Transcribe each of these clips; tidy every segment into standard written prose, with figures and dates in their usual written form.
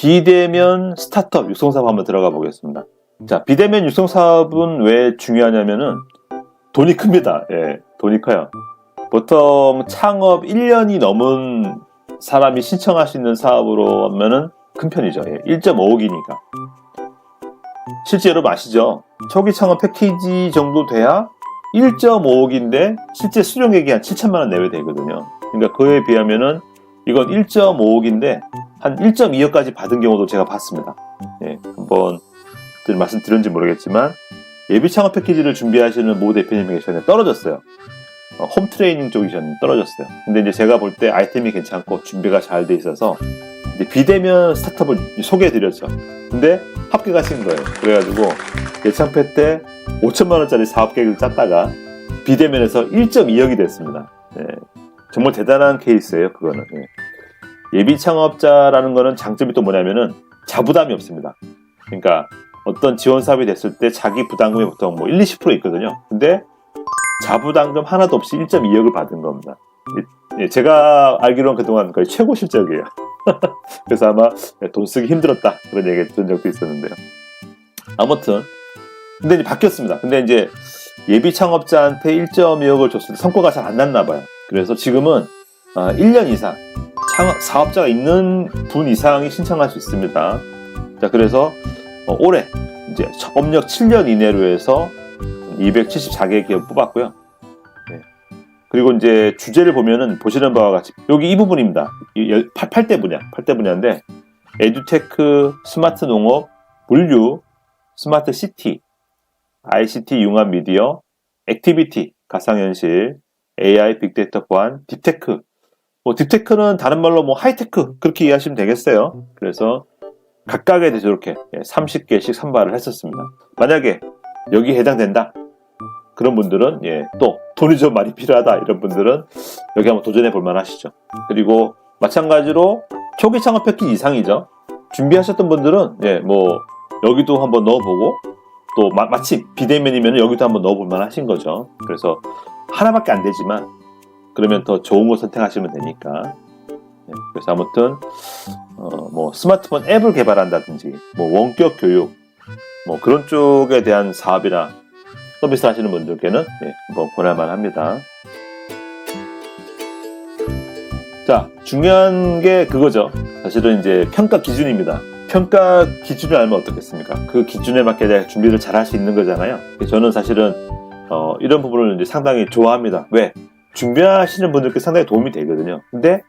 비대면 스타트업 육성사업 한번 들어가 보겠습니다. 자, 비대면 육성사업은 왜 중요하냐면은 돈이 큽니다. 예, 돈이 커요. 보통 창업 1년이 넘은 사람이 신청할 수 있는 사업으로 하면은 큰 편이죠. 예, 1.5억이니까. 실제 여러분 아시죠? 초기 창업 패키지 정도 돼야 1.5억인데 실제 수령액이 한 7천만 원 내외 되거든요. 그러니까 그에 비하면은 이건 1.5억인데 한 1.2억까지 받은 경우도 제가 봤습니다. 예, 한번 말씀드렸는지 모르겠지만 예비 창업 패키지를 준비하시는 모 대표님이 계셨는데 떨어졌어요. 홈 트레이닝 쪽이 전 떨어졌어요. 근데 이제 제가 볼 때 아이템이 괜찮고 준비가 잘 돼 있어서 이제 비대면 스타트업을 소개해드렸죠. 근데 합격하신 거예요. 그래가지고 예창패 때 5천만 원짜리 사업 계획을 짰다가 비대면에서 1.2억이 됐습니다. 예, 정말 대단한 케이스예요. 그거는. 예. 예비 창업자라는 거는 장점이 또 뭐냐면은 자부담이 없습니다. 그러니까 어떤 지원 사업이 됐을 때 자기 부담금이 보통 뭐 1, 20% 있거든요. 근데 자부담금 하나도 없이 1.2억을 받은 겁니다. 예, 제가 알기로는 그동안 거의 최고 실적이에요. 그래서 아마 돈 쓰기 힘들었다 그런 얘기 들은 적도 있었는데요. 아무튼 근데 이제 바뀌었습니다. 근데 이제 예비 창업자한테 1.2억을 줬을 때 성과가 잘 안 났나 봐요. 그래서 지금은 1년 이상 사업자가 있는 분 이상이 신청할 수 있습니다. 자, 그래서 올해 이제 업력 7년 이내로 해서 274개 기업 뽑았고요. 네. 그리고 이제 주제를 보면은 보시는 바와 같이 여기 이 부분입니다. 8대 분야인데 에듀테크, 스마트 농업, 물류, 스마트 시티, ICT 융합 미디어, 액티비티, 가상현실, AI, 빅데이터 보안, 딥테크. 뭐 딥테크는 다른 말로 뭐 하이테크 그렇게 이해하시면 되겠어요. 그래서 각각에 대해서 이렇게 30개씩 선발을 했었습니다. 만약에 여기에 해당된다. 그런 분들은 또 돈이 좀 많이 필요하다 이런 분들은 여기 한번 도전해 볼 만하시죠. 그리고 마찬가지로 초기 창업 패키지 이상이죠. 준비하셨던 분들은 뭐 여기도 한번 넣어보고 또 마침 비대면이면 여기도 한번 넣어볼 만하신 거죠. 그래서 하나밖에 안 되지만 그러면 더 좋은 거 선택하시면 되니까. 그래서 아무튼 뭐 스마트폰 앱을 개발한다든지 뭐 원격 교육 뭐 그런 쪽에 대한 사업이나 서비스 하시는 분들께는 한번 권할만 합니다. 자, 중요한 게 그거죠. 사실은 이제 평가 기준입니다. 평가 기준을 알면 어떻겠습니까? 그 기준에 맞게 내가 준비를 잘 할 수 있는 거잖아요. 저는 사실은 이런 부분을 이제 상당히 좋아합니다. 왜? 준비하시는 분들께 상당히 도움이 되거든요. 근데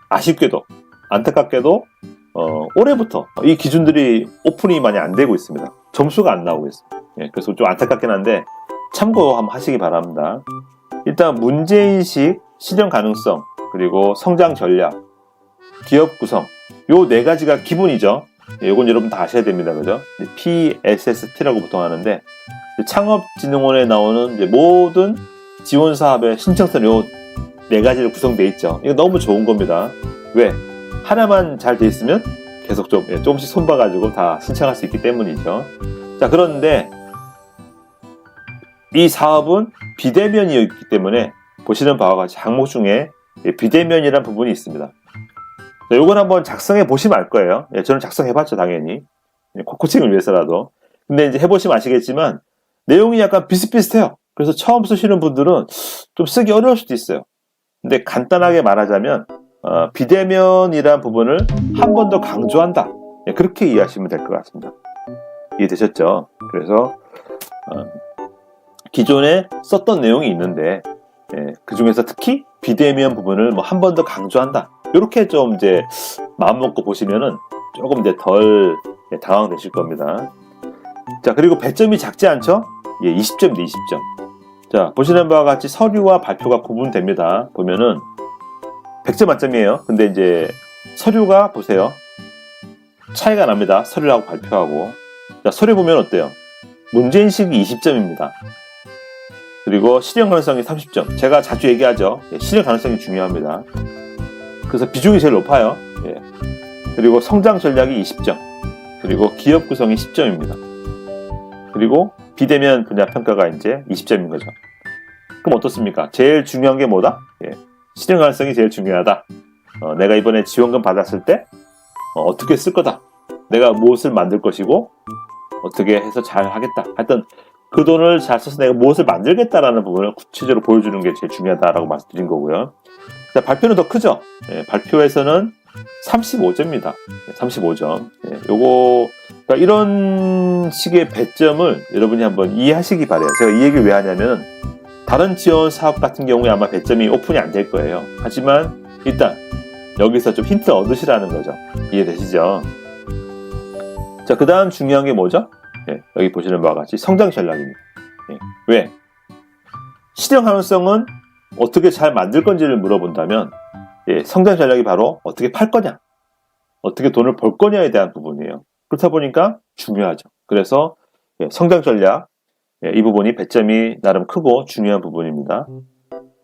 아쉽게도 안타깝게도 올해부터 이 기준들이 오픈이 많이 안 되고 있습니다. 점수가 안 나오고 있습니다. 그래서 좀 안타깝긴 한데 참고 한번 하시기 바랍니다. 일단 문제인식, 실현 가능성, 그리고 성장 전략, 기업 구성 요 네 가지가 기본이죠. 요건 여러분 다 아셔야 됩니다. 그죠? PSST라고 보통 하는데 창업진흥원에 나오는 이제 모든 지원 사업의 신청서는 요 네 가지로 구성되어 있죠. 이거 너무 좋은 겁니다. 왜? 하나만 잘 돼 있으면 계속 조금씩 손봐가지고 다 신청할 수 있기 때문이죠. 자, 그런데 이 사업은 비대면이었기 때문에 보시는 바와 같이 항목 중에 비대면이라는 부분이 있습니다. 자, 요건 한번 작성해 보시면 알 거예요. 저는 작성해 봤죠, 당연히. 코칭을 위해서라도. 근데 이제 해보시면 아시겠지만 내용이 약간 비슷비슷해요. 그래서 처음 쓰시는 분들은 좀 쓰기 어려울 수도 있어요. 근데 간단하게 말하자면 비대면이라는 부분을 한 번 더 강조한다. 그렇게 이해하시면 될 것 같습니다. 이해되셨죠? 그래서 기존에 썼던 내용이 있는데 그 중에서 특히 비대면 부분을 뭐 한 번 더 강조한다. 이렇게 좀 이제 마음 먹고 보시면은 조금 이제 덜 당황되실 겁니다. 자, 그리고 배점이 작지 않죠? 20점인데 20점. 자, 보시는 바와 같이 서류와 발표가 구분됩니다. 보면은 100점 만점이에요. 근데 이제 서류가 보세요. 차이가 납니다. 서류하고 발표하고. 자, 서류 보면 어때요? 문제인식이 20점입니다. 그리고 실현 가능성이 30점. 제가 자주 얘기하죠. 실현 가능성이 중요합니다. 그래서 비중이 제일 높아요. 그리고 성장 전략이 20점. 그리고 기업 구성이 10점입니다. 그리고 비대면 분야 평가가 이제 20점인 거죠. 그럼 어떻습니까? 제일 중요한 게 뭐다? 실현 가능성이 제일 중요하다. 내가 이번에 지원금 받았을 때 어떻게 쓸 거다. 내가 무엇을 만들 것이고 어떻게 해서 잘 하겠다. 하여튼 그 돈을 잘 써서 내가 무엇을 만들겠다라는 부분을 구체적으로 보여주는 게 제일 중요하다라고 말씀드린 거고요. 자, 발표는 더 크죠. 발표에서는 35점입니다. 35점. 요거 그러니까 이런 식의 배점을 여러분이 한번 이해하시기 바래요. 제가 이 얘기를 왜 하냐면 다른 지원 사업 같은 경우에 아마 배점이 오픈이 안 될 거예요. 하지만 일단 여기서 좀 힌트 얻으시라는 거죠. 이해되시죠? 자, 그 다음 중요한 게 뭐죠? 여기 보시는 바와 같이 성장 전략입니다. 왜? 실현 가능성은 어떻게 잘 만들 건지를 물어본다면 성장 전략이 바로 어떻게 팔 거냐, 어떻게 돈을 벌 거냐에 대한 부분이에요. 그렇다 보니까 중요하죠. 그래서 성장 전략, 이 부분이 배점이 나름 크고 중요한 부분입니다.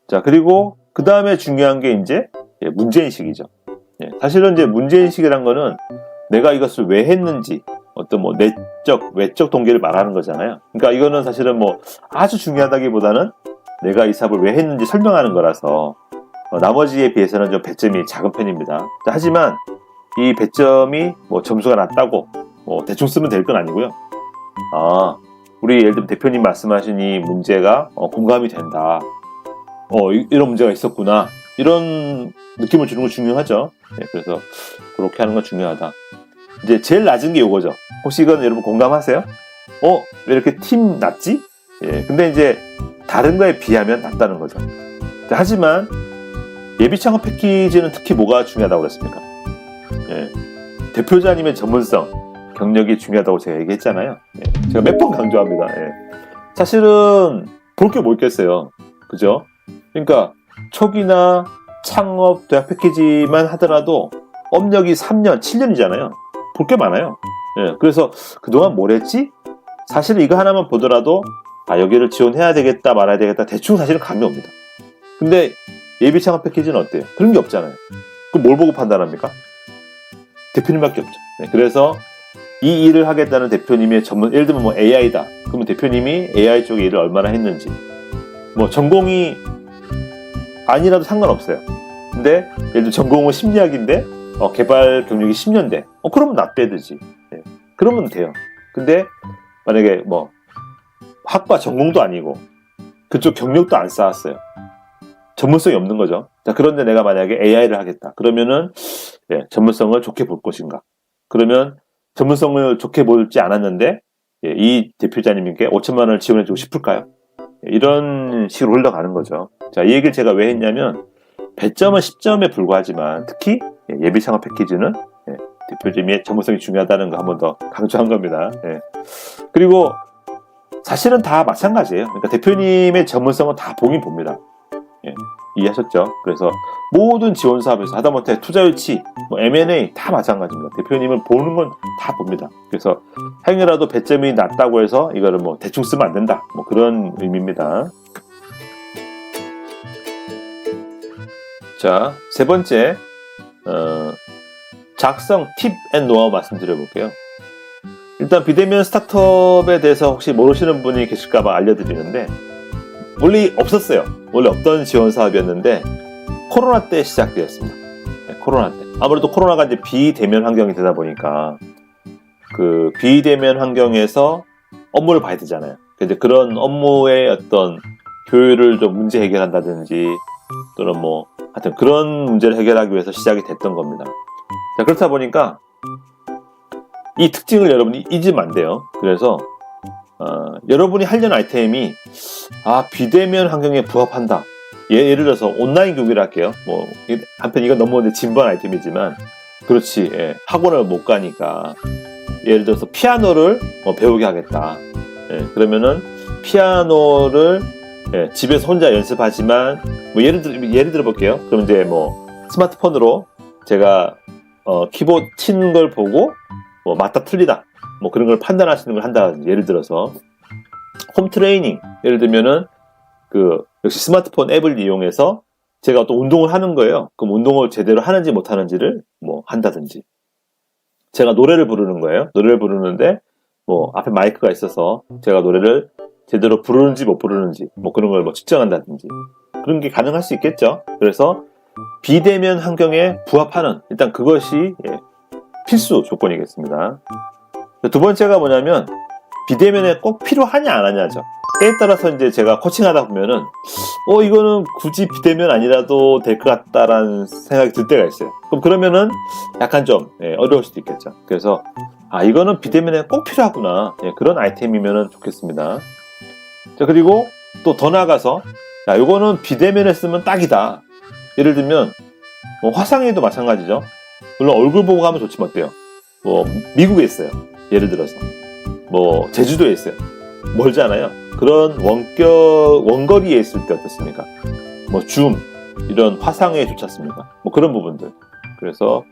자, 그리고 그 다음에 중요한 게 이제 문제인식이죠. 사실은 이제 문제인식이란 거는 내가 이것을 왜 했는지 어떤 뭐 내적, 외적 동기를 말하는 거잖아요. 그러니까 이거는 사실은 뭐 아주 중요하다기보다는 내가 이 사업을 왜 했는지 설명하는 거라서 나머지에 비해서는 좀 배점이 작은 편입니다. 자, 하지만 이 배점이 뭐 점수가 낮다고 뭐 대충 쓰면 될 건 아니고요. 우리 예를 들면 대표님 말씀하신 이 문제가 공감이 된다. 이런 문제가 있었구나. 이런 느낌을 주는 거 중요하죠. 그래서 그렇게 하는 건 중요하다. 이제 제일 낮은 게 이거죠. 혹시 이건 여러분 공감하세요? 왜 이렇게 팀 낮지? 근데 이제 다른 거에 비하면 낮다는 거죠. 자, 하지만 예비 창업 패키지는 특히 뭐가 중요하다고 그랬습니까? 대표자님의 전문성, 경력이 중요하다고 제가 얘기했잖아요. 제가 몇 번 강조합니다. 사실은 볼 게 뭐 있겠어요. 그죠? 그러니까 초기나 창업 대학 패키지만 하더라도 업력이 3년, 7년이잖아요. 볼 게 많아요. 그래서 그동안 뭘 했지? 사실은 이거 하나만 보더라도 여기를 지원해야 되겠다 말아야 되겠다 대충 사실은 감이 옵니다. 근데 예비 창업 패키지는 어때요? 그런 게 없잖아요. 그럼 뭘 보고 판단합니까? 대표님밖에 없죠. 그래서 이 일을 하겠다는 대표님의 전문, 예를 들면 뭐 AI다. 그러면 대표님이 AI 쪽에 일을 얼마나 했는지, 뭐 전공이 아니라도 상관없어요. 근데 예를 들면 전공은 심리학인데 개발 경력이 10년 돼. 그러면 낫배드지. 그러면 돼요. 근데 만약에 뭐 학과 전공도 아니고 그쪽 경력도 안 쌓았어요. 전문성이 없는 거죠. 자, 그런데 내가 만약에 AI를 하겠다. 그러면은 전문성을 좋게 볼 것인가? 그러면 전문성을 좋게 볼지 않았는데 이 대표자님께 5천만 원을 지원해주고 싶을까요? 이런 식으로 흘러가는 거죠. 자, 이 얘기를 제가 왜 했냐면 배점은 10점에 불과하지만 특히 예비 창업 패키지는 대표님의 전문성이 중요하다는 거 한 번 더 강조한 겁니다. 그리고 사실은 다 마찬가지예요. 그러니까 대표님의 전문성은 다 보긴 봅니다. 이해하셨죠? 그래서 모든 지원 사업에서 하다못해 투자 유치, 뭐 M&A 다 마찬가지입니다. 대표님은 보는 건 다 봅니다. 그래서 행여라도 배점이 낮다고 해서 이거를 뭐 대충 쓰면 안 된다. 뭐 그런 의미입니다. 자, 세 번째 작성 팁 앤 노하우 말씀드려볼게요. 일단 비대면 스타트업에 대해서 혹시 모르시는 분이 계실까봐 알려드리는데 원래 없었어요. 원래 없던 지원 사업이었는데 코로나 때 시작되었습니다. 코로나 때. 아무래도 코로나가 이제 비대면 환경이 되다 보니까 그 비대면 환경에서 업무를 봐야 되잖아요. 이제 그런 업무의 어떤 효율을 좀 문제 해결한다든지 또는 뭐 하여튼 그런 문제를 해결하기 위해서 시작이 됐던 겁니다. 자, 그렇다 보니까 이 특징을 여러분이 잊으면 안 돼요. 그래서 여러분이 하려는 아이템이 비대면 환경에 부합한다. 예를 들어서 온라인 교육을 할게요. 뭐 한편 이건 너무 진부한 아이템이지만 그렇지. 학원을 못 가니까 예를 들어서 피아노를 배우게 하겠다. 그러면은 피아노를 집에서 혼자 연습하지만 뭐 예를 들어 볼게요. 그럼 이제 뭐 스마트폰으로 제가 키보드 치는 걸 보고 뭐 맞다 틀리다 뭐 그런 걸 판단하시는 걸 한다든지 예를 들어서 홈 트레이닝 예를 들면은 역시 스마트폰 앱을 이용해서 제가 또 운동을 하는 거예요. 그럼 운동을 제대로 하는지 못 하는지를 뭐 한다든지 제가 노래를 부르는 거예요. 노래를 부르는데 뭐 앞에 마이크가 있어서 제가 노래를 제대로 부르는지 못 부르는지 뭐 그런 걸 뭐 측정한다든지 그런 게 가능할 수 있겠죠. 그래서 비대면 환경에 부합하는 일단 그것이 필수 조건이겠습니다. 두 번째가 뭐냐면 비대면에 꼭 필요하냐 안 하냐죠. 때에 따라서 이제 제가 코칭하다 보면은 이거는 굳이 비대면 아니라도 될 것 같다라는 생각이 들 때가 있어요. 그러면은 약간 좀 어려울 수도 있겠죠. 그래서 이거는 비대면에 꼭 필요하구나, 그런 아이템이면은 좋겠습니다. 자, 그리고 또 더 나아가서 이거는 비대면에 쓰면 딱이다. 예를 들면 화상회의도 마찬가지죠. 물론 얼굴 보고 가면 좋지만 어때요? 미국에 있어요. 예를 들어서 제주도에 있어요. 멀잖아요. 그런 원거리에 있을 때 어떻습니까? 줌 이런 화상회의 좋지 않습니까? 그런 부분들. 그래서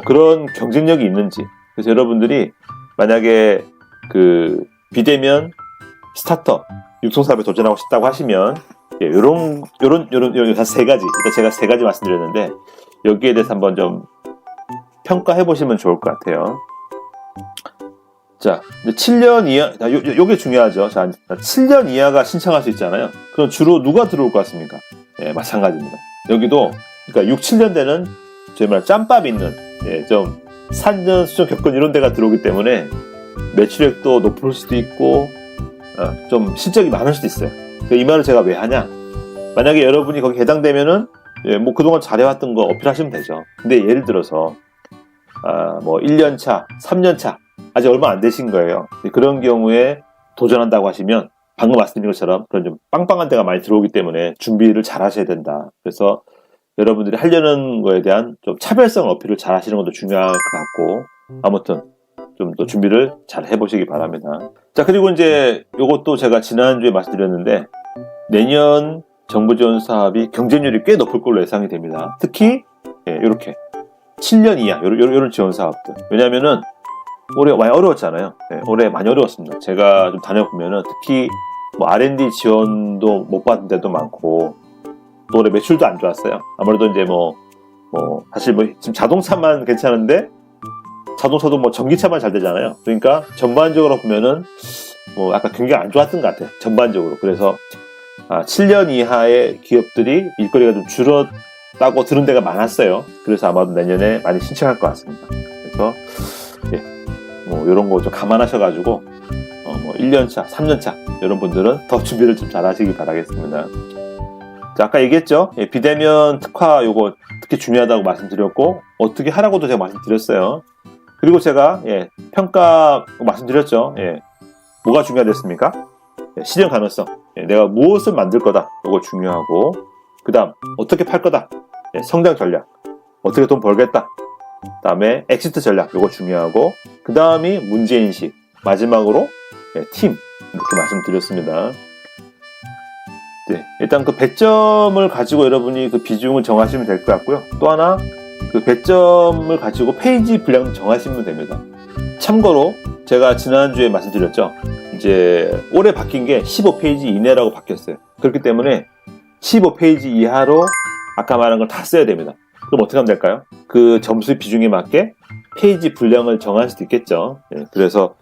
그런 경쟁력이 있는지. 그래서 여러분들이 만약에 그 비대면 스타트업 육성사업에 도전하고 싶다고 하시면 요런 세 가지, 일단 제가 세 가지 말씀드렸는데 여기에 대해서 한번 좀 평가해 보시면 좋을 것 같아요. 자, 7년 이하, 요게 중요하죠. 자, 7년 이하가 신청할 수 있잖아요. 그럼 주로 누가 들어올 것 같습니까? 마찬가지입니다. 여기도, 그러니까 6, 7년 되는, 저희 말 짬밥 있는, 좀, 산전, 수전, 겪은 이런 데가 들어오기 때문에, 매출액도 높을 수도 있고, 좀 실적이 많을 수도 있어요. 이 말을 제가 왜 하냐? 만약에 여러분이 거기 해당되면은, 그동안 잘해왔던 거 어필하시면 되죠. 근데 예를 들어서, 1년차, 3년차, 아직 얼마 안 되신 거예요. 그런 경우에 도전한다고 하시면 방금 말씀드린 것처럼 그런 좀 빵빵한 데가 많이 들어오기 때문에 준비를 잘 하셔야 된다. 그래서 여러분들이 하려는 거에 대한 좀 차별성 어필을 잘 하시는 것도 중요할 것 같고, 아무튼 좀 더 준비를 잘 해보시기 바랍니다. 자, 그리고 이제 요것도 제가 지난주에 말씀드렸는데 내년 정부 지원 사업이 경쟁률이 꽤 높을 걸로 예상이 됩니다. 특히 이렇게 7년 이하 요런 지원 사업들. 왜냐면은 올해 많이 어려웠잖아요. 올해 많이 어려웠습니다. 제가 좀 다녀보면은 특히 R&D 지원도 못 받은 데도 많고 또 올해 매출도 안 좋았어요. 아무래도 이제 사실 지금 자동차만 괜찮은데 자동차도 전기차만 잘 되잖아요. 그러니까 전반적으로 보면은 약간 경기가 안 좋았던 것 같아요. 전반적으로. 그래서 7년 이하의 기업들이 일거리가 좀 줄었다고 들은 데가 많았어요. 그래서 아마도 내년에 많이 신청할 것 같습니다. 그래서 이런 거 좀 감안하셔가지고 1년차, 3년차 이런 분들은 더 준비를 좀 잘 하시기 바라겠습니다. 자, 아까 얘기했죠. 비대면 특화 요거 특히 중요하다고 말씀드렸고 어떻게 하라고도 제가 말씀드렸어요. 그리고 제가 평가 말씀드렸죠. 뭐가 중요하겠습니까? 실현 가능성. 내가 무엇을 만들 거다. 요거 중요하고, 그 다음 어떻게 팔 거다. 성장 전략. 어떻게 돈 벌겠다. 그 다음에 엑시트 전략. 요거 중요하고, 그 다음이 문제인식. 마지막으로 팀. 이렇게 말씀드렸습니다. 일단 그 배점을 가지고 여러분이 그 비중을 정하시면 될 것 같고요. 또 하나 그 배점을 가지고 페이지 분량 정하시면 됩니다. 참고로 제가 지난주에 말씀드렸죠. 이제 올해 바뀐 게 15페이지 이내라고 바뀌었어요. 그렇기 때문에 15페이지 이하로 아까 말한 걸 다 써야 됩니다. 그럼 어떻게 하면 될까요? 그 점수 비중에 맞게 페이지 분량을 정할 수도 있겠죠. 그래서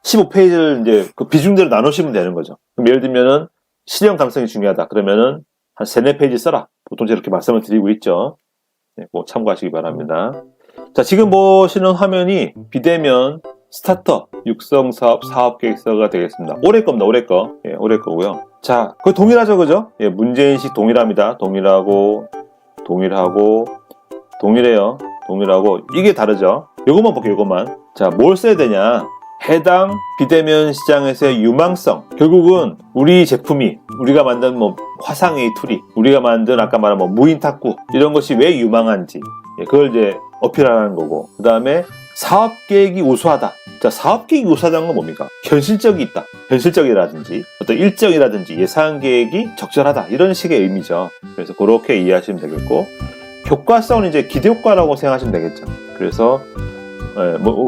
15페이지를 이제 그 비중대로 나누시면 되는 거죠. 그럼 예를 들면은 실현 가능성이 중요하다. 그러면은 한 3, 4페이지 써라. 보통 이렇게 말씀을 드리고 있죠. 꼭 참고하시기 바랍니다. 자, 지금 보시는 화면이 비대면 스타트업 육성 사업 사업계획서가 되겠습니다. 올해 겁니다. 올해 거. 올해 거고요. 자, 거의 동일하죠, 그죠? 문제인식 동일합니다. 동일하고 동일해요. 동일하고 이게 다르죠. 요것만 볼게요. 요것만. 자, 뭘 써야 되냐? 해당 비대면 시장에서의 유망성. 결국은 우리 제품이 우리가 만든 화상회의 툴이 우리가 만든 아까 말한 무인 탁구 이런 것이 왜 유망한지 그걸 이제 어필하는 거고, 그 다음에 사업 계획이 우수하다. 자, 사업 계획이 우수하다는 건 뭡니까? 현실적이 있다. 현실적이라든지 어떤 일정이라든지 예산 계획이 적절하다. 이런 식의 의미죠. 그래서 그렇게 이해하시면 되겠고, 효과성은 이제 기대 효과라고 생각하시면 되겠죠. 그래서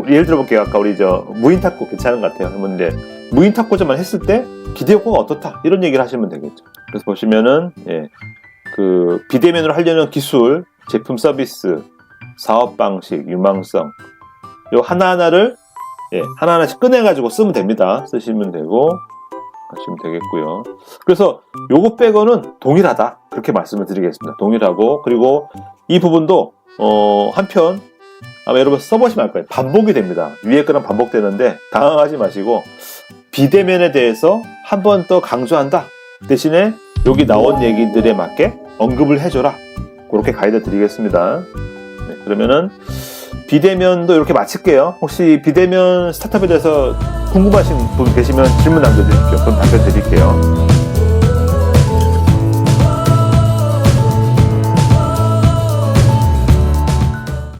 예를 들어볼게요. 아까 우리 무인 탁구 괜찮은 것 같아요. 근데 무인 탁구점만 했을 때 기대 효과가 어떻다 이런 얘기를 하시면 되겠죠. 그래서 보시면은 그 비대면으로 하려는 기술, 제품 서비스, 사업 방식, 유망성 요 하나하나를 하나하나씩 꺼내가지고 쓰면 됩니다. 쓰시면 되고 하시면 되겠고요. 그래서 요거 빼고는 동일하다 그렇게 말씀을 드리겠습니다. 동일하고, 그리고 이 부분도 한편 아마 여러분 써보시면 알 거예요. 반복이 됩니다. 위에 거랑 반복되는데 당황하지 마시고 비대면에 대해서 한 번 더 강조한다. 대신에 여기 나온 얘기들에 맞게 언급을 해줘라. 그렇게 가이드 드리겠습니다. 네, 그러면은 비대면도 이렇게 마칠게요. 혹시 비대면 스타트업에 대해서 궁금하신 분 계시면 질문 남겨주십시오. 그럼 답변 드릴게요.